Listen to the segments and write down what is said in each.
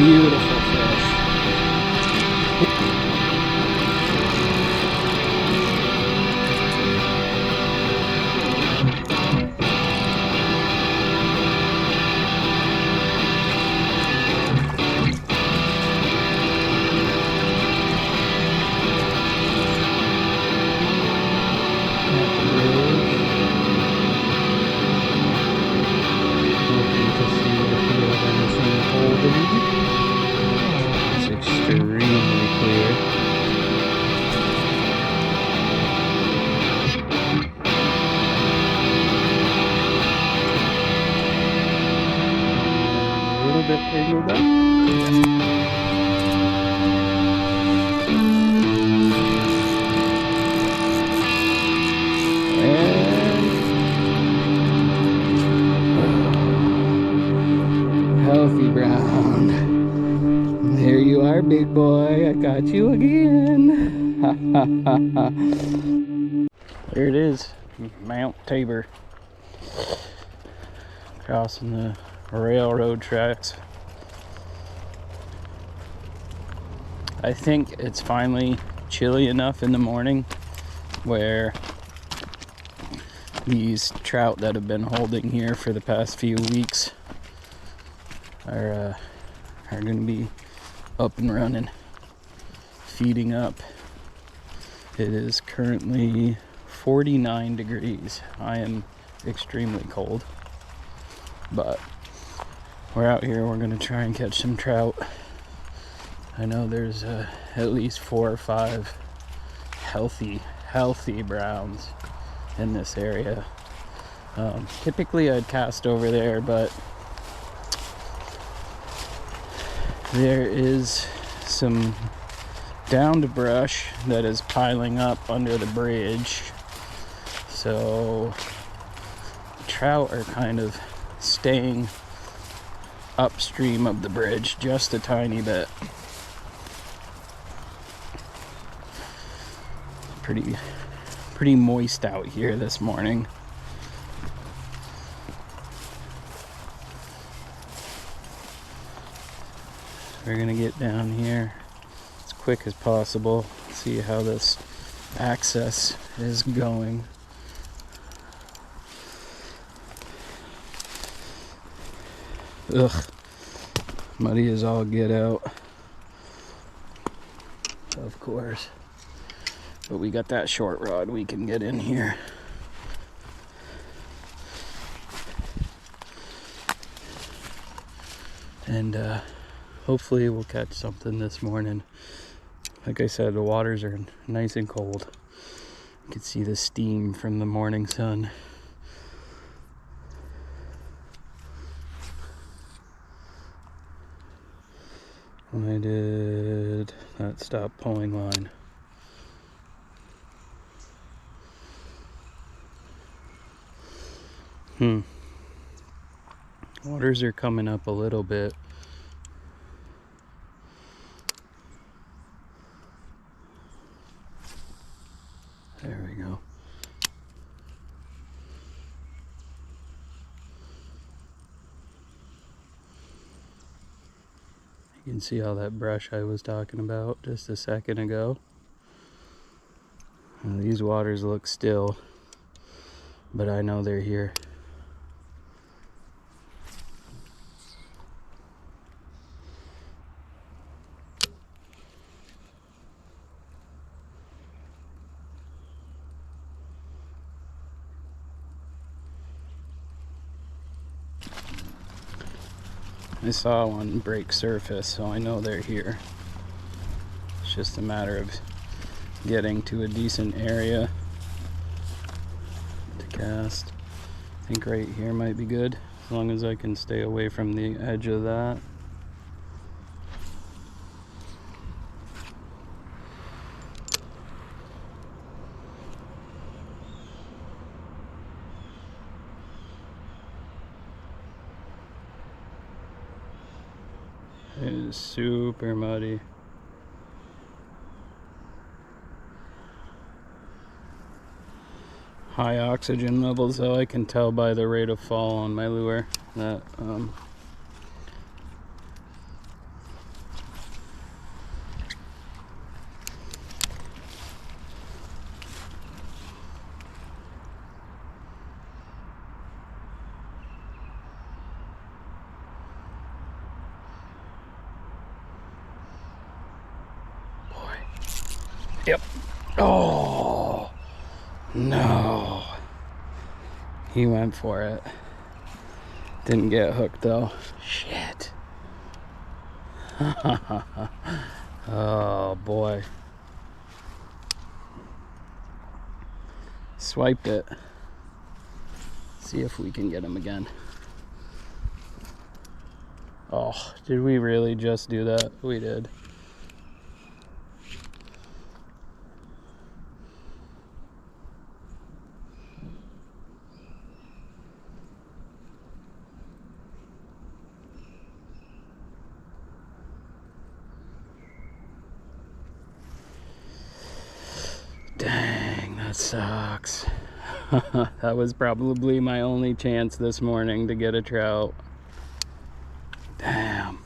Beautiful fish. It's extremely clear. A little bit tangled up. Healthy brown. There you are, big boy. I got you again. There it is, Mount Tabor. Crossing the railroad tracks. I think it's finally chilly enough in the morning where these trout that have been holding here for the past few weeks are going to be up and running, feeding up. It is currently 49 degrees. I am extremely cold, but we're out here. We're going to try and catch some trout. I know there's at least 4 or 5 healthy browns in this area. Typically I'd cast over there, but there is some downed brush that is piling up under the bridge, so trout are kind of staying upstream of the bridge just a tiny bit. Pretty moist out here this morning. We're gonna get down here as quick as possible, see how this access is going. Ugh, muddy as all get out, of course. But we got that short rod, we can get in here. And hopefully we'll catch something this morning. Like I said, the waters are nice and cold. You can see the steam from the morning sun. Why did that stop pulling line? Waters are coming up a little bit. There we go. You can see all that brush I was talking about just a second ago. These waters look still, but I know they're here. I saw one break surface, so I know they're here. It's just a matter of getting to a decent area to cast. I think right here might be good, as long as I can stay away from the edge of that. It is super muddy. High oxygen levels, though. I can tell by the rate of fall on my lure that Yep. Oh, no. He went for it. Didn't get hooked though. Shit. Oh boy. Swiped it. See if we can get him again. Oh, did we really just do that? We did. Dang, that sucks. That was probably my only chance this morning to get a trout. Damn.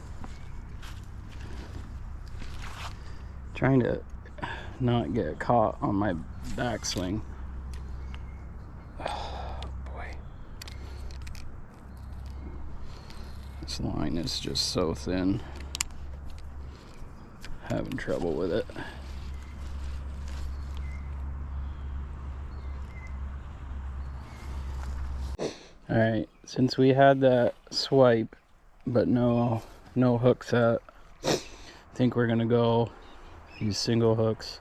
Trying to not get caught on my backswing. Oh boy. This line is just so thin. Having trouble with it. Alright, since we had that swipe but no hook set, I think we're gonna go use single hooks.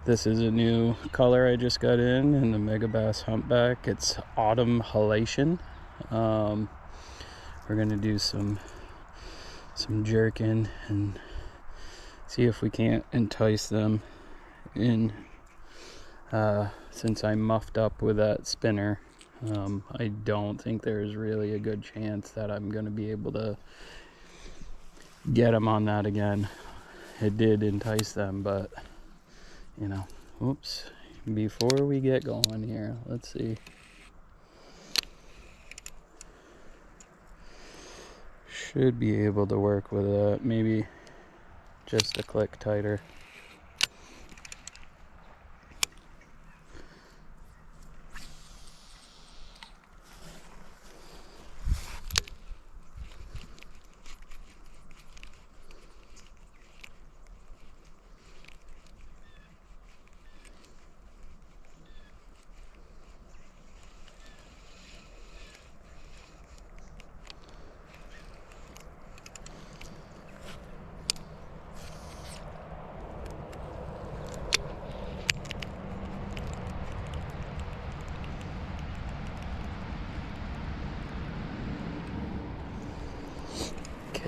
This is a new color I just got in the MegaBass Humpback. It's Autumn Halation. We're gonna do some jerking and see if we can't entice them in. Since I'm muffed up with that spinner, I don't think there's really a good chance that I'm gonna be able to get them on that again. It did entice them, but you know, oops. Before we get going here, let's see. Should be able to work with that, maybe just a click tighter.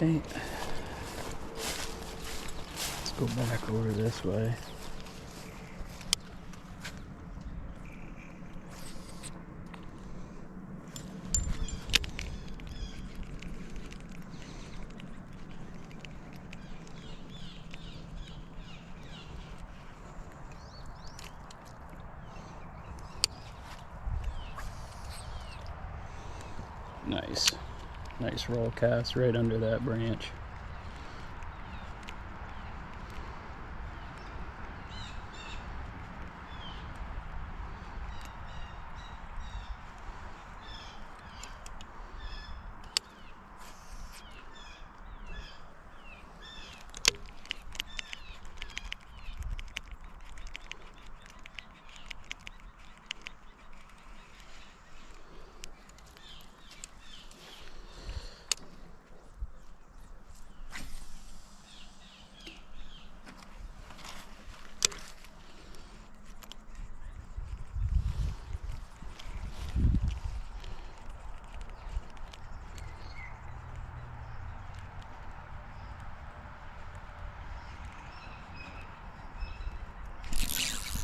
Okay, let's go back over this way. Nice roll cast right under that branch.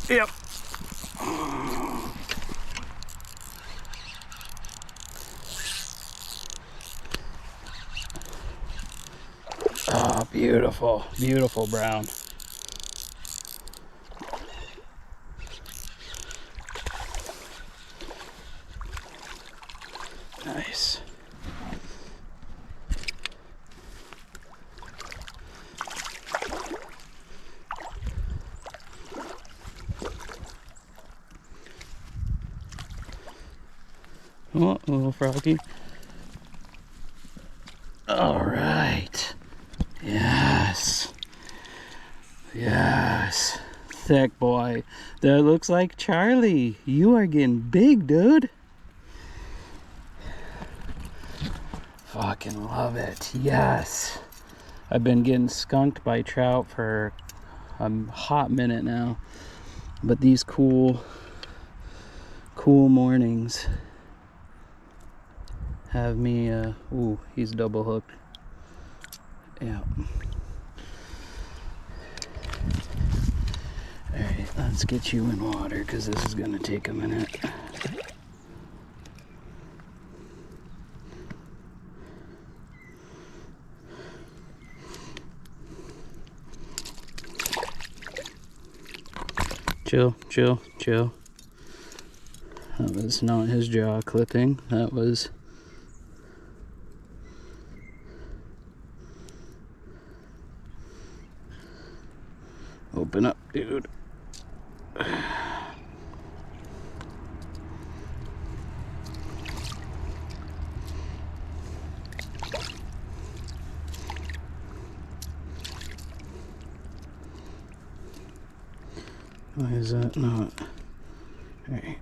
Yep. Oh, beautiful, beautiful brown. Nice. Oh, a little froggy. All right. Yes. Yes. thick boy. That looks like Charlie. You are getting big, dude. Fucking love it. Yes. I've been getting skunked by trout for a hot minute now. But these cool mornings have me, ooh, he's double hooked. Yeah. Alright, let's get you in water because this is gonna take a minute. Chill, chill, chill. That was not his jaw clipping. That was... Open up, dude. Why is that not? Alright.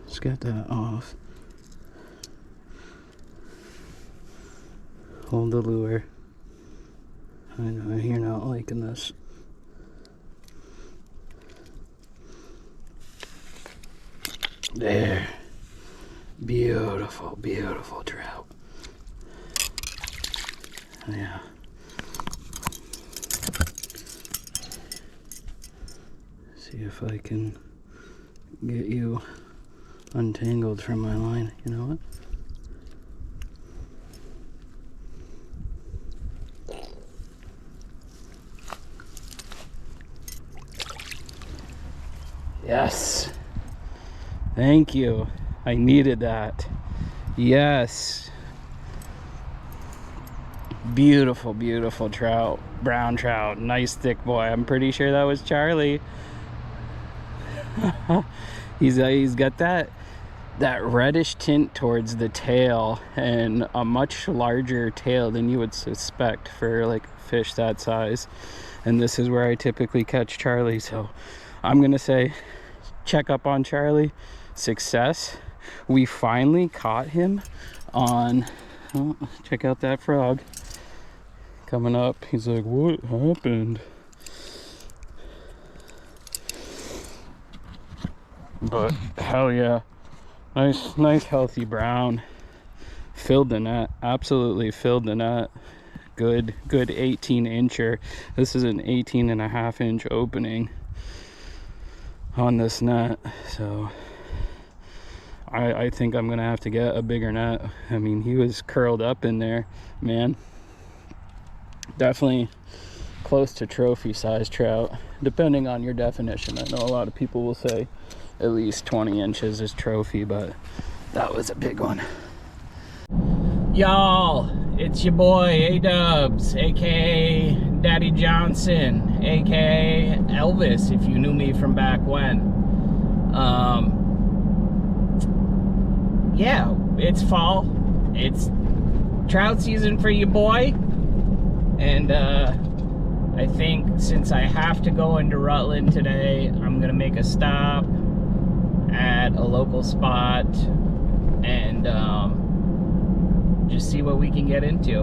Let's get that off. Hold the lure. I know you're not liking this. There. Beautiful, beautiful trout. Yeah. See if I can get you untangled from my line. You know what? Yes. Thank you. I needed that. Yes. Beautiful, beautiful trout. Brown trout. Nice thick boy. I'm pretty sure that was Charlie. He's got that reddish tint towards the tail and a much larger tail than you would suspect for like a fish that size. And this is where I typically catch Charlie. So I'm gonna say check up on Charlie. Success. We finally caught him on, oh, check out that frog coming up. He's like, what happened? But hell yeah, nice healthy brown. Filled the net, absolutely filled the net. Good 18 incher. This is an 18.5 inch opening on this net, so I think I'm gonna have to get a bigger net. I mean, he was curled up in there, man. Definitely close to trophy size trout, depending on your definition. I know a lot of people will say at least 20 inches is trophy, but that was a big one. Y'all, it's your boy A-Dubs, aka Daddy Johnson, aka Elvis, if you knew me from back when. Yeah, it's fall. It's trout season for you, boy. And I think since I have to go into Rutland today, I'm gonna make a stop at a local spot and just see what we can get into.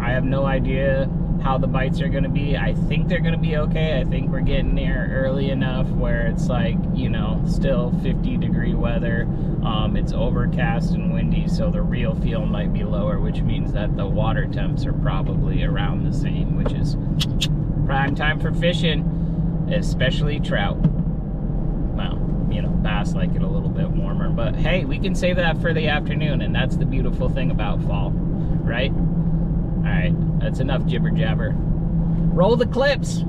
I have no idea how the bites are gonna be. I think they're gonna be okay. I think we're getting there early enough where it's like, you know, still 50-degree weather. It's overcast and windy, so the reel feel might be lower, which means that the water temps are probably around the same, which is prime time for fishing, especially trout. Well, you know, bass like it a little bit warmer, but hey, we can save that for the afternoon, and that's the beautiful thing about fall, right? All right, that's enough jibber jabber. Roll the clips.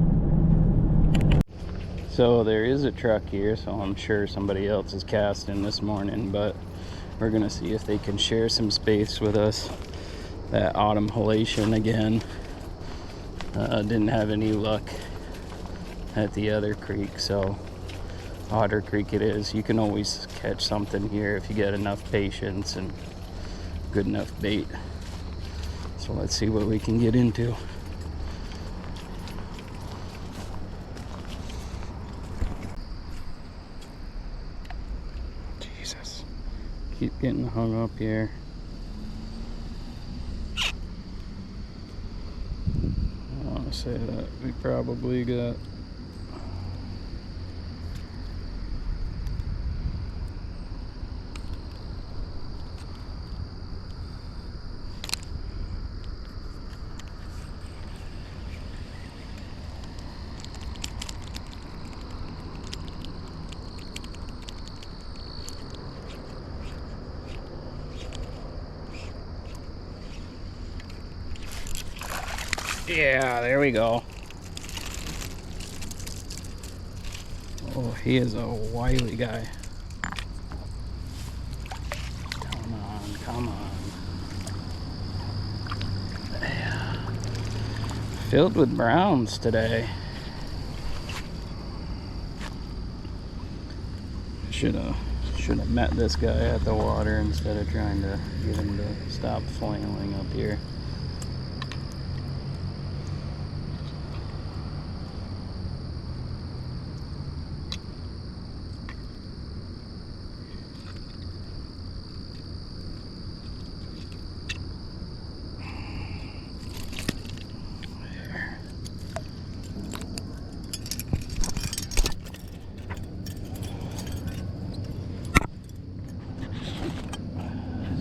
So there is a truck here, so I'm sure somebody else is casting this morning, but we're gonna see if they can share some space with us. That autumn halation again. Didn't have any luck at the other creek, so Otter Creek it is. You can always catch something here if you get enough patience and good enough bait. So let's see what we can get into. keep getting hung up here. I want to say that we probably got yeah, there we go. Oh, he is a wily guy. Come on, come on. Yeah. Filled with browns today. Should have met this guy at the water instead of trying to get him to stop flailing up here.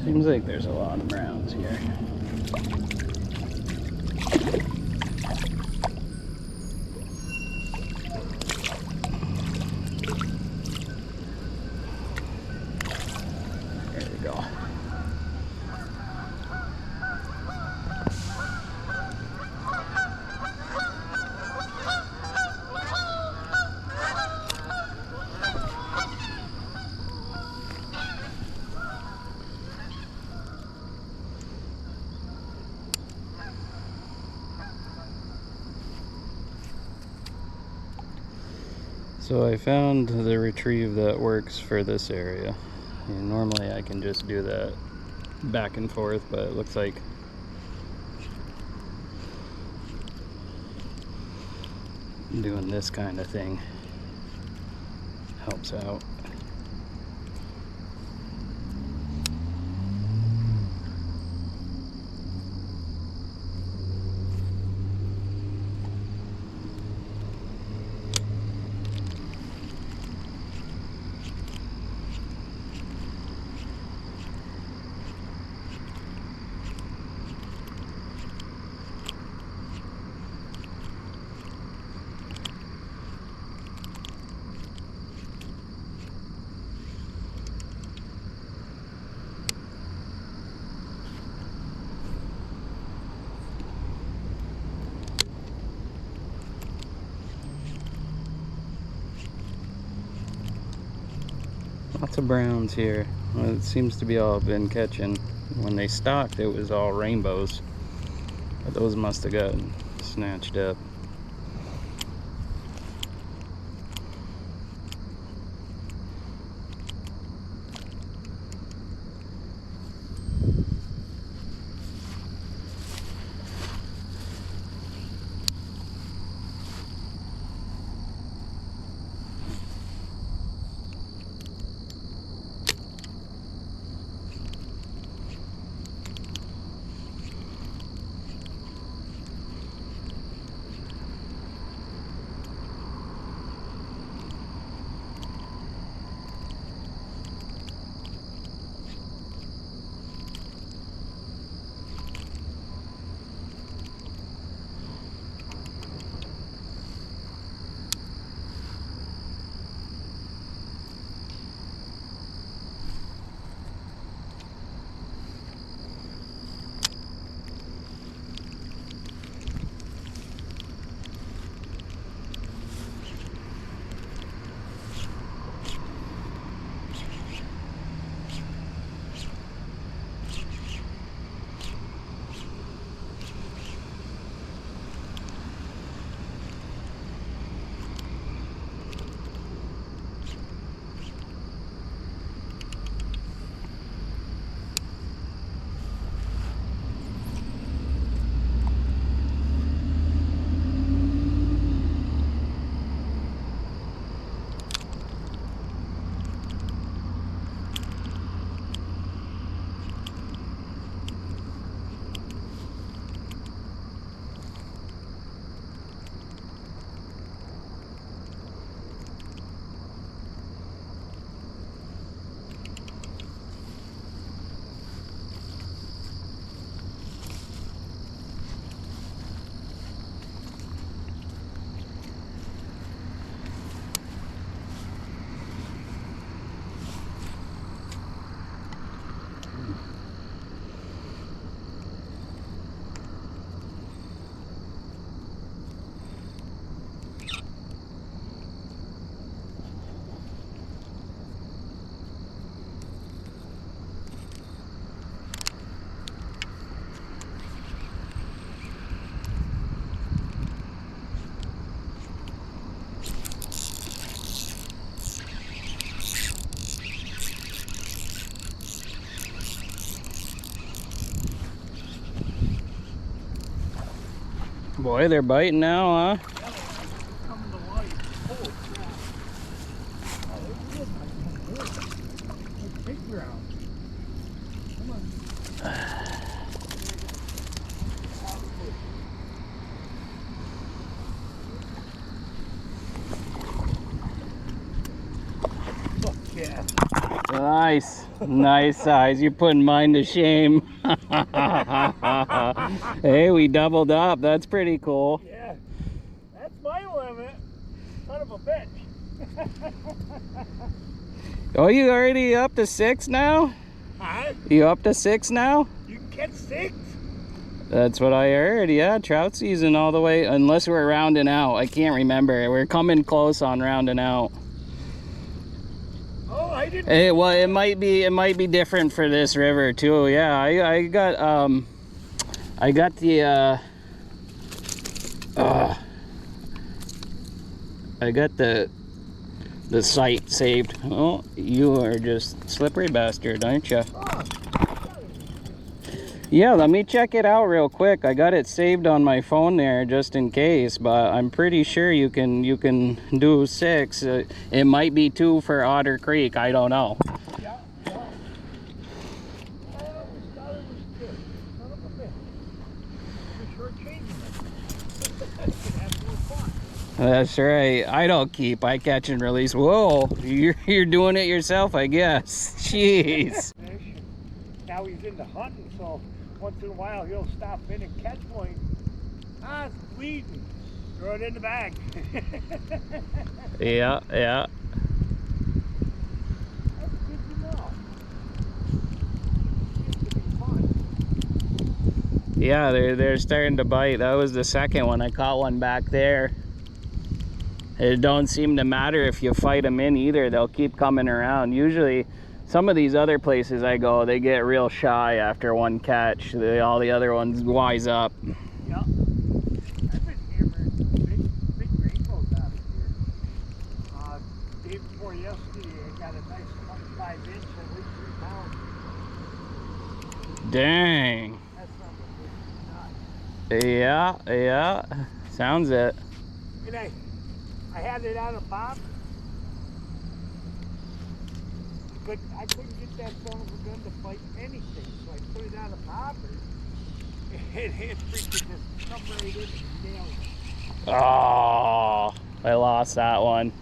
Seems like there's a lot of browns here. There we go. So I found the retrieve that works for this area. And normally I can just do that back and forth, but it looks like doing this kind of thing helps out. Lots of browns here. Well, it seems to be all I've been catching. When they stocked, it was all rainbows, but those must have gotten snatched up. Boy, they're biting now, huh? Coming to life. Holy crap. Oh, this is good. It's big ground. Come on. Fuck yeah. Nice. Nice size. You're putting mine to shame. Hey, we doubled up. That's pretty cool. Yeah. That's my limit. Son of a bitch. Oh, you already up to 6 now? Huh? You up to 6 now? You can catch 6? That's what I heard. Yeah, trout season all the way, unless we're rounding out. I can't remember. We're coming close on rounding out. Oh, I didn't. Hey, well, it might be different for this river too. Yeah, I got the I got the site saved. Oh, you are just slippery bastard, aren't you? Oh. Yeah, let me check it out real quick. I got it saved on my phone there just in case, but I'm pretty sure you can do 6. It might be 2 for Otter Creek. I don't know. Yeah, yeah. I always thought it was good. Son of a bitch. You're shortchanging it. Have more fun. That's right. I don't keep. I catch and release. Whoa, you're doing it yourself, I guess. Jeez. Now he's into hunting, so once in a while he'll stop in and catch one. Ah, it's bleeding. Throw it in the bag. Yeah, yeah. That's good to know. It seems to be fun. Yeah, they're starting to bite. That was the second one. I caught one back there. It don't seem to matter if you fight them in either. They'll keep coming around. Usually, some of these other places I go, they get real shy after one catch. All the other ones wise up. Yeah. I've been hammering big rainbows out of here. Day before yesterday, I got a nice 25-inch at least 3 pounds. Dang. That's not what Yeah, yeah. Sounds it. and I had it on a bob. But I couldn't get that son of a gun to bite anything, so I put it on a bobber. And it freaking just come right in and nailed it. Oh, I lost that one.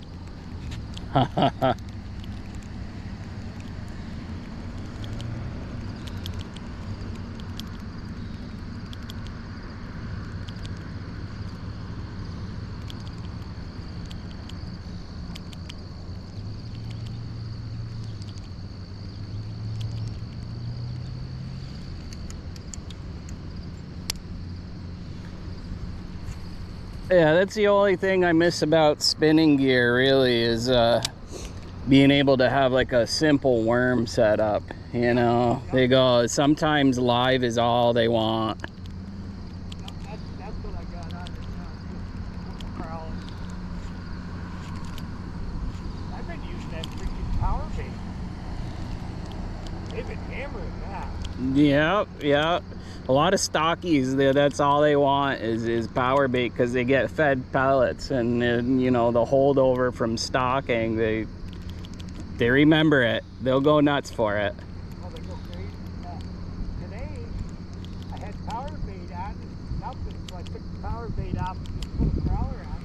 Yeah, that's the only thing I miss about spinning gear, really, is being able to have like a simple worm setup. You know, they go, sometimes live is all they want. That's what I got on it now, too. Corrals. I've been using that freaking power bait. They've been hammering that. Yeah, yeah. A lot of stockies, that's all they want is power bait, because they get fed pellets, and you know, the holdover from stocking, they remember it. They'll go nuts for it. Oh, they go crazy. Today, I had power bait on and nothing, so I took the power bait off and just put a crawler on.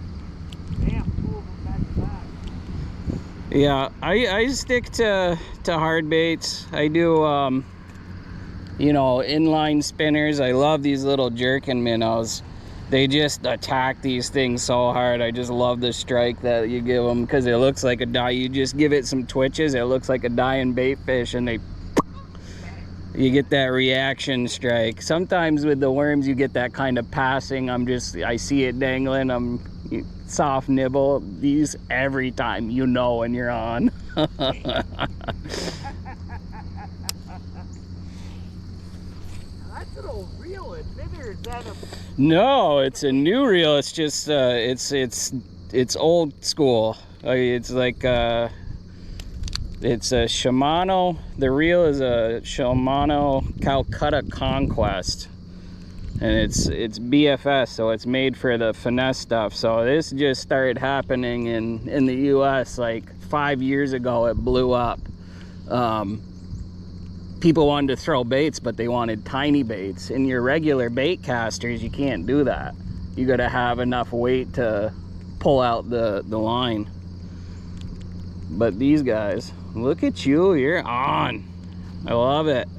Bam, 2 of them back to back. Yeah, I stick to hard baits. I do you know, inline spinners. I love these little jerkin minnows. They just attack these things so hard. I just love the strike that you give them, because it looks like a die. You just give it some twitches, it looks like a dying bait fish, and you get that reaction strike. Sometimes with the worms you get that kind of passing. I see it dangling, soft nibble. These, every time, you know when you're on. That's an old reel, isn't it? Or is that a... No, it's a new reel. It's just it's old school. It's like it's a Shimano. The reel is a Shimano Calcutta Conquest. and it's BFS, so it's made for the finesse stuff. So this just started happening in the US like 5 years ago. It blew up. People wanted to throw baits, but they wanted tiny baits. In your regular bait casters, you can't do that. You got to have enough weight to pull out the line. But these guys, look at you, you're on. I love it.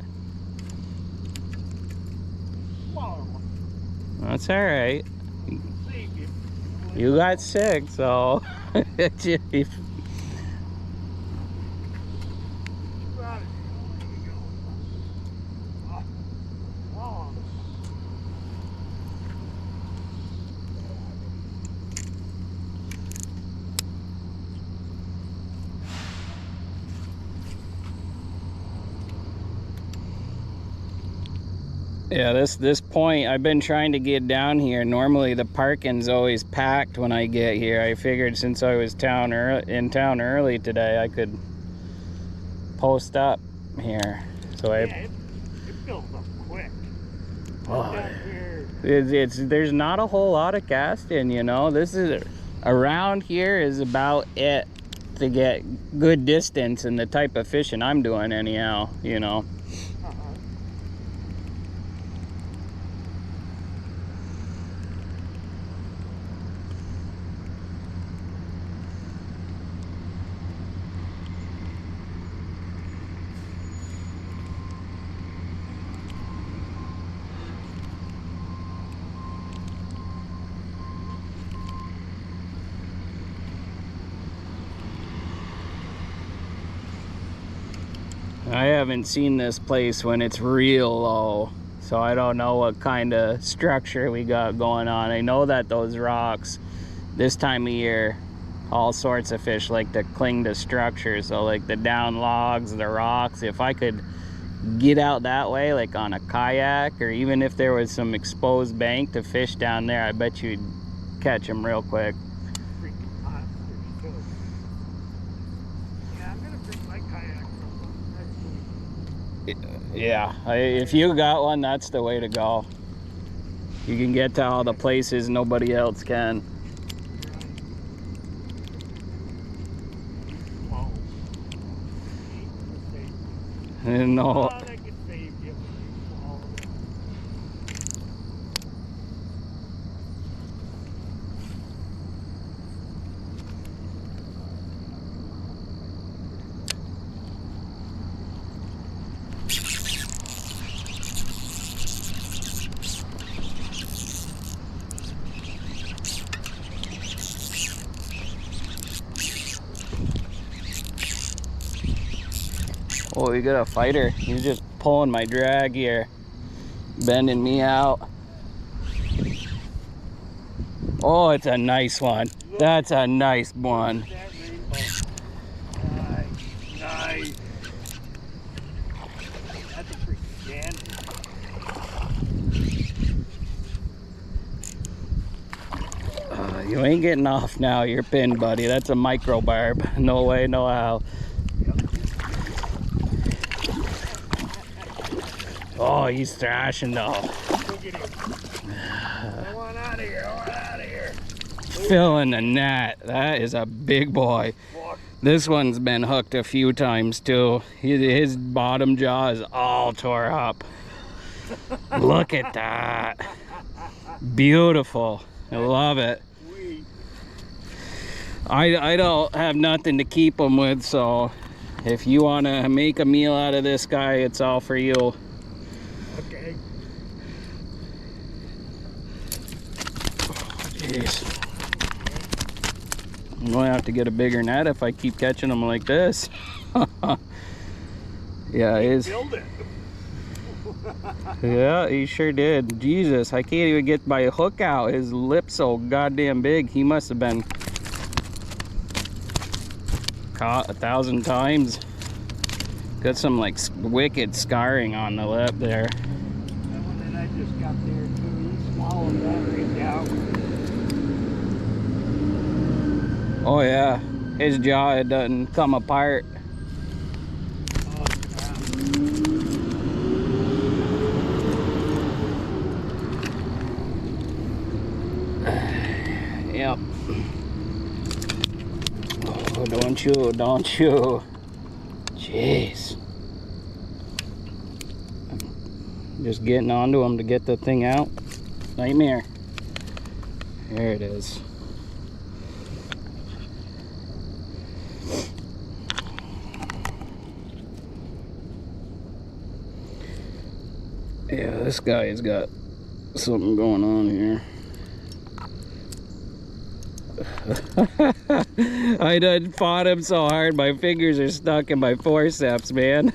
That's all right. You got sick, so yeah, this point, I've been trying to get down here. Normally the parking's always packed when I get here. I figured since I was in town early today, I could post up here. So it fills up quick. There's not a whole lot of casting, you know. This is around here is about it to get good distance and the type of fishing I'm doing anyhow, you know. I haven't seen this place when it's real low, so I don't know what kind of structure we got going on. I know that those rocks, this time of year, all sorts of fish like to cling to structures. So like the down logs, the rocks, if I could get out that way, like on a kayak, or even if there was some exposed bank to fish down there, I bet you'd catch them real quick. Yeah, if you got one, that's the way to go. You can get to all the places nobody else can. No. Oh, we got a fighter. He's just pulling my drag here, bending me out. Oh, it's a nice one. That's a nice one. Nice. That's a freaking dandy. You ain't getting off now. You're pinned, buddy. That's a micro barb. No way, no how. Oh, he's thrashing though. Look at him. I want out of here. I want out of here. Filling the net. That is a big boy. This one's been hooked a few times too. His bottom jaw is all tore up. Look at that. Beautiful. I love it. I don't have nothing to keep him with, so if you want to make a meal out of this guy, it's all for you. Okay. Jeez. I'm going to have to get a bigger net if I keep catching them like this. Yeah, it is. Yeah, he sure did. Jesus, I can't even get my hook out. His lip's so goddamn big. He must have been caught 1,000 times. Got some like wicked scarring on the lip there. That one that I just got there too, he swallowed that right down. Oh yeah, his jaw, it doesn't come apart. Oh, Don't you, don't you. Jeez. Just getting onto him to get the thing out. Nightmare. There it is. Yeah, this guy has got something going on here. I done fought him so hard, my fingers are stuck in my forceps, man.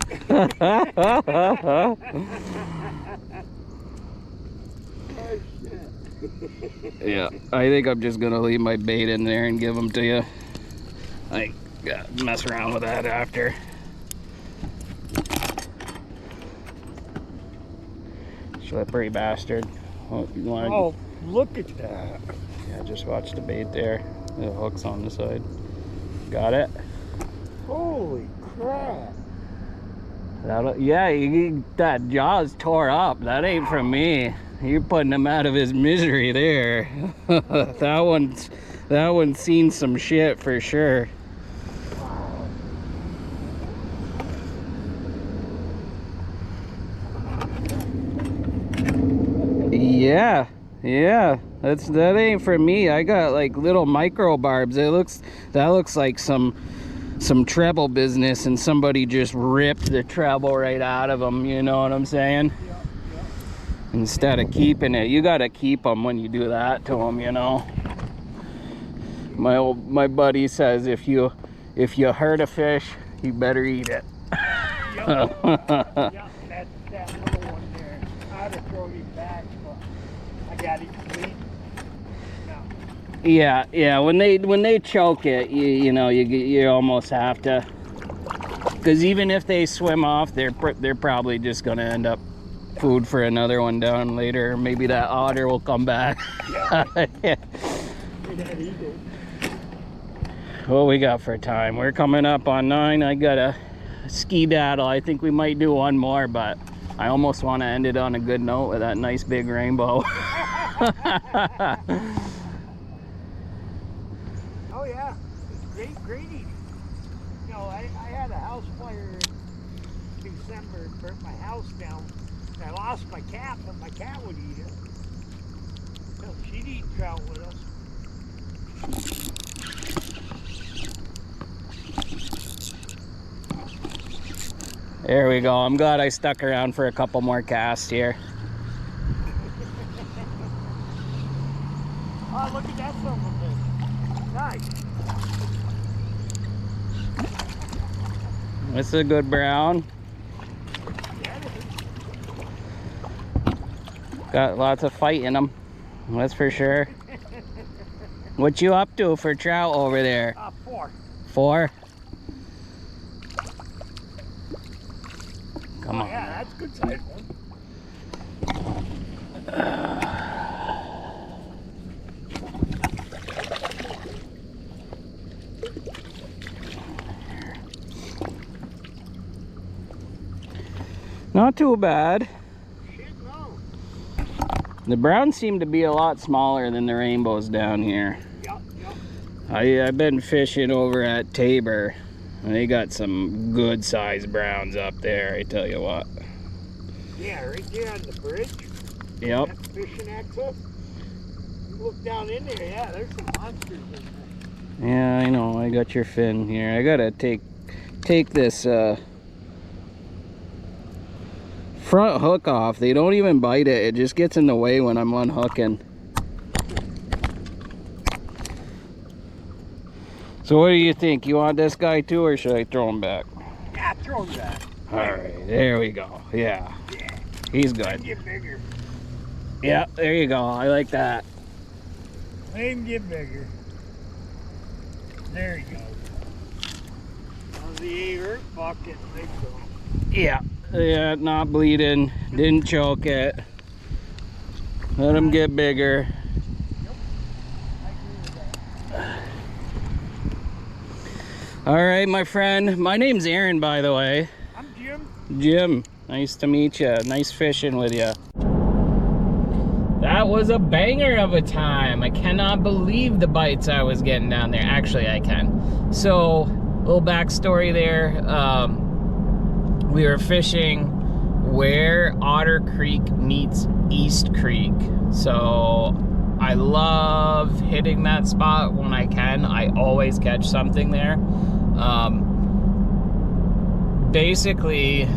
Yeah, I think I'm just gonna leave my bait in there and give them to you. I gotta mess around with that after. Slippery bastard. Oh, you want? Oh, look at that. Yeah, just watch the bait there. The hook's on the side. Got it? Holy crap. Yeah, that jaw's tore up. That ain't from me. You're putting him out of his misery there. that one's seen some shit for sure. Yeah, that ain't for me. I got like little micro barbs. That looks like some treble business, and somebody just ripped the treble right out of them. You know what I'm saying? Yeah. Instead of keeping it, you gotta keep them when you do that to them. You know. My buddy says if you hurt a fish, you better eat it. Yeah, that little one there. I'd have thrown him back, but I got him clean. No. Yeah. When they choke it, you know, you almost have to, because even if they swim off, they're probably just gonna end up food for another one down later. Maybe that otter will come back. Yeah. What we got for time? We're coming up on 9. I got a ski daddle. I think we might do one more, but I almost want to end it on a good note with that nice big rainbow. Oh yeah, it's great eating. You know, I had a house fire in December, burnt my house down. I lost my cat, but my cat would eat it. So she'd eat trout with us. There we go. I'm glad I stuck around for a couple more casts here. Oh, look at that son of a bitch. Nice. It's a good brown. Yeah, it is. Got lots of fight in them. That's for sure. What you up to for trout over there? 4. 4? Come on. Yeah, that's a good size one. Not too bad. Shit, no. The browns seem to be a lot smaller than the rainbows down here. Yup. I've been fishing over at Tabor, and they got some good sized browns up there, I tell you what. Yeah, right there on the bridge. Yep. That fishing access. You look down in there, yeah, there's some monsters in there. Yeah, I know. I got your fin here. I gotta take this front hook off. They don't even bite it. It just gets in the way when I'm unhooking. So what do you think? You want this guy too, or should I throw him back? Yeah, throw him back. All right, there we go. Yeah, he's good. Get bigger. Yeah, there you go. I like that. Let him get bigger. There you go. Now the hurt bucket, big dog. Yeah, not bleeding. Didn't choke it. Let him get bigger. Yep. I agree with that. All right, my friend. My name's Aaron, by the way. I'm Jim. Jim, nice to meet you. Nice fishing with you. That was a banger of a time. I cannot believe the bites I was getting down there. Actually, I can. So little backstory there. We were fishing where Otter Creek meets East Creek. So I love hitting that spot when I can. I always catch something there. Basically,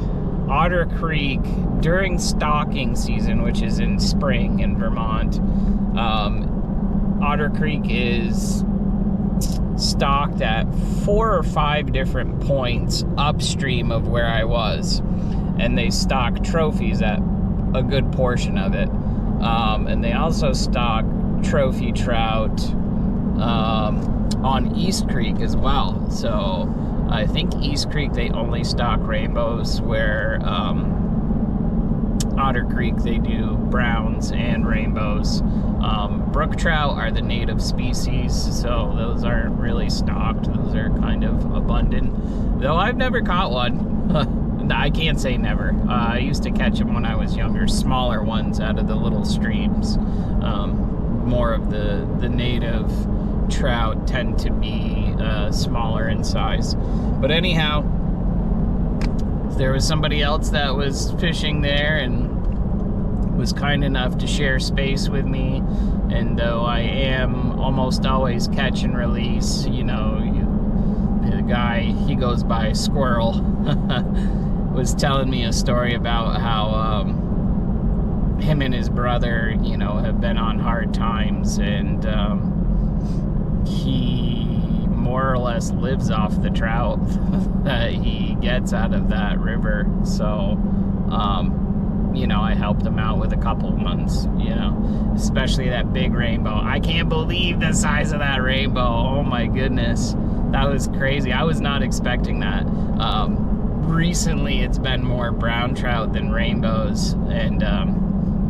Otter Creek, during stocking season, which is in spring in Vermont, Otter Creek is stocked at 4 or 5 different points upstream of where I was, and they stock trophies at a good portion of it, and they also stock trophy trout on East Creek as well. So I think East Creek they only stock rainbows, where Otter Creek they do browns and rainbows. Brook trout are the native species, so those aren't really stocked. Those are kind of abundant, though I've never caught one. I can't say never. I used to catch them when I was younger, smaller ones out of the little streams. More of the native trout tend to be smaller in size. But anyhow, there was somebody else that was fishing there and was kind enough to share space with me, and though I am almost always catch and release, you know, the guy, he goes by Squirrel, was telling me a story about how him and his brother, you know, have been on hard times, and he more or less lives off the trout that he gets out of that river. So you know, I helped him out with a couple ones, you know, especially that big rainbow. I can't believe the size of that rainbow. Oh my goodness, that was crazy. I was not expecting that. Recently it's been more brown trout than rainbows, and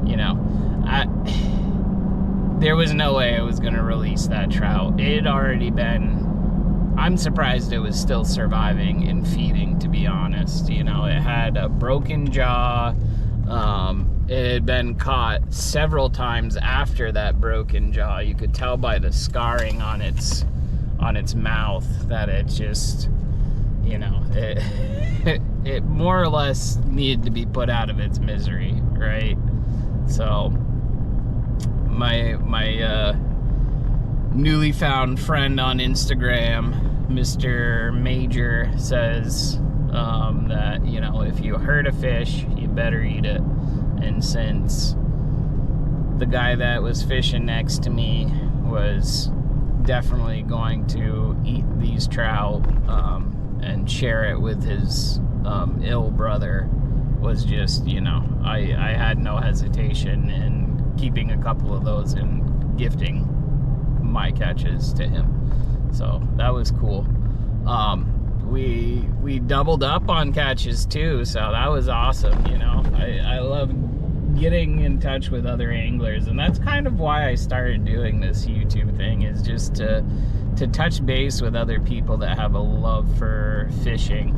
you know, there was no way I was gonna release that trout. It had already been, I'm surprised it was still surviving and feeding, to be honest. You know, it had a broken jaw. It had been caught several times after that broken jaw. You could tell by the scarring on its mouth that it just, you know, it more or less needed to be put out of its misery, right? So my newly found friend on Instagram, Mr. Major, says that, you know, if you hurt a fish, you better eat it. And since the guy that was fishing next to me was definitely going to eat these trout and share it with his ill brother, was just, you know, I had no hesitation in keeping a couple of those and gifting my catches to him. So that was cool. We doubled up on catches too, so that was awesome. You know, I love getting in touch with other anglers, and that's kind of why I started doing this YouTube thing, is just to touch base with other people that have a love for fishing.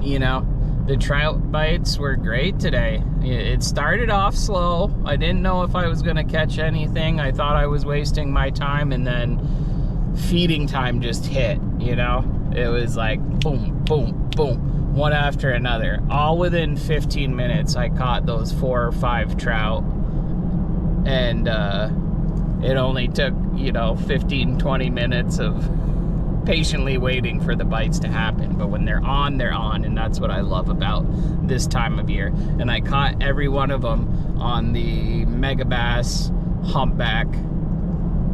You know, the trout bites were great today. It started off slow. I didn't know if I was gonna catch anything. I thought I was wasting my time, and then feeding time just hit, you know? It was like boom, boom, boom, one after another. All within 15 minutes, I caught those 4 or 5 trout. And it only took, you know, 15, 20 minutes of patiently waiting for the bites to happen. But when they're on, and that's what I love about this time of year. And I caught every one of them on the MegaBass Humpback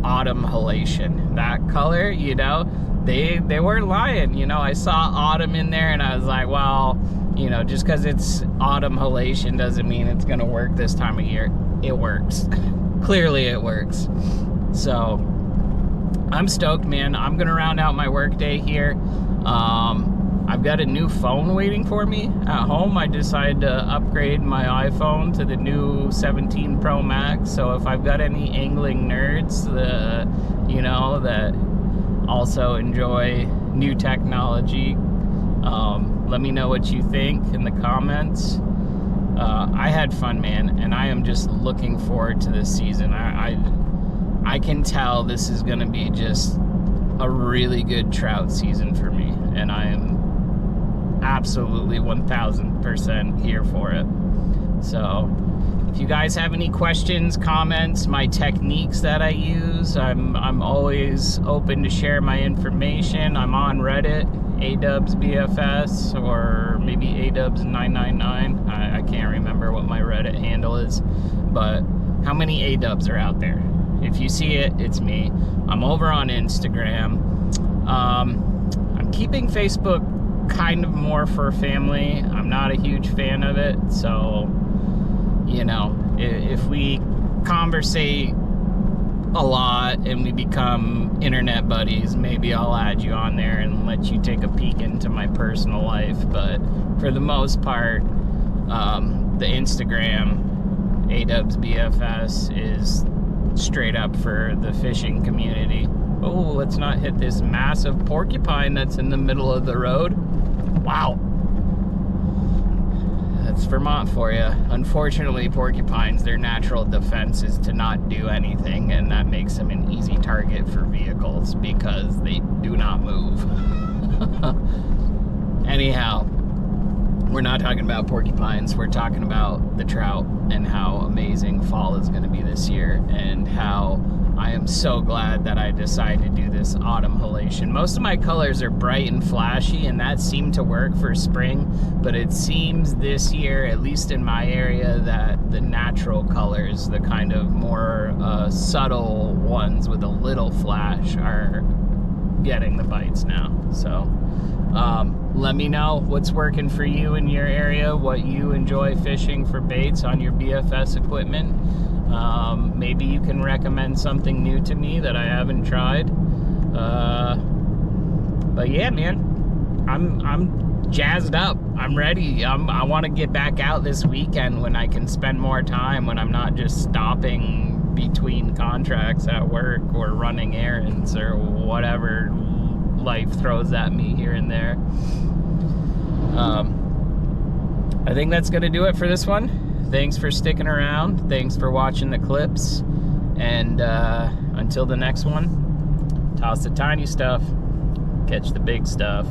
Autumn Halation. That color, you know, they weren't lying. You know, I saw autumn in there, and I was like, well, you know, just because it's autumn halation doesn't mean it's gonna work this time of year. It works. Clearly it works. So I'm stoked, man. I'm gonna round out my work day here. I've got a new phone waiting for me at home. I decided to upgrade my iPhone to the new 17 Pro Max. So if I've got any angling nerds, you know, that also enjoy new technology, let me know what you think in the comments. I had fun, man, and I am just looking forward to this season. I can tell this is gonna be just a really good trout season for me, and I am absolutely 1000% here for it. So if you guys have any questions, comments, my techniques that I use, I'm always open to share my information. I'm on Reddit, ADubsBFS, or maybe ADubs999. I can't remember what my Reddit handle is, but how many ADubs are out there? If you see it, it's me. I'm over on Instagram. I'm keeping Facebook kind of more for family. I'm not a huge fan of it, so you know, if we conversate a lot and we become internet buddies, maybe I'll add you on there and let you take a peek into my personal life. But for the most part, the Instagram ADubsBFS is straight up for the fishing community. Oh, let's not hit this massive porcupine that's in the middle of the road. Wow. That's Vermont for you. Unfortunately, porcupines, their natural defense is to not do anything, and that makes them an easy target for vehicles because they do not move. Anyhow, we're not talking about porcupines. We're talking about the trout and how amazing fall is going to be this year, and how I am so glad that I decided to do this autumn halation. Most of my colors are bright and flashy, and that seemed to work for spring, but it seems this year, at least in my area, that the natural colors, the kind of more subtle ones with a little flash, are getting the bites now. So let me know what's working for you in your area, what you enjoy fishing for baits on your BFS equipment. Maybe you can recommend something new to me that I haven't tried. But yeah, man, I'm jazzed up. I'm ready. I want to get back out this weekend when I can spend more time, when I'm not just stopping between contracts at work or running errands or whatever life throws at me here and there. I think that's gonna do it for this one. Thanks for sticking around. Thanks for watching the clips. And until the next one, toss the tiny stuff, catch the big stuff.